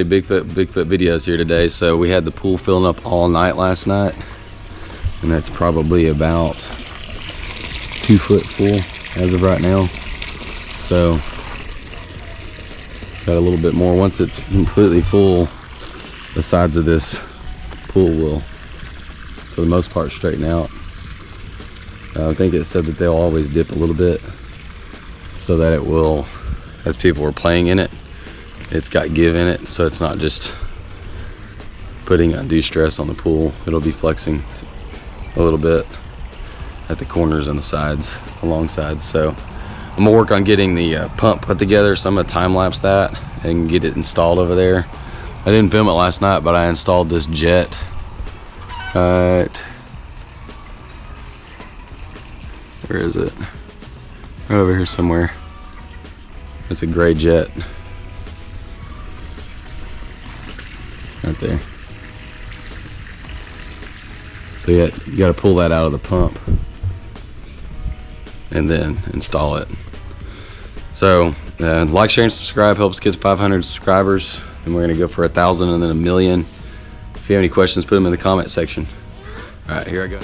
Bigfoot videos here today. So we had the pool filling up all night last night, and that's probably about 2 foot full as of right now. So got a little bit more. Once it's completely full, the sides of this pool will, for the most part, straighten out. I think it said that they'll always dip a little bit so that it will, as people are playing in it, it's got give in it, so it's not just putting undue stress on the pool. It'll be flexing a little bit at the corners and the sides, along sides. So I'm gonna work on getting the pump put together, so I'm gonna time lapse that and get it installed over there. I didn't film it last night, but I installed this jet. Where is it? Right over here somewhere. It's a gray jet. Right there. So yeah, you got to pull that out of the pump and then install it. So like, share, and subscribe helps get to 500 subscribers, and we're gonna go for 1,000 and then 1,000,000. If you have any questions, put them in the comment section. All right, here I go.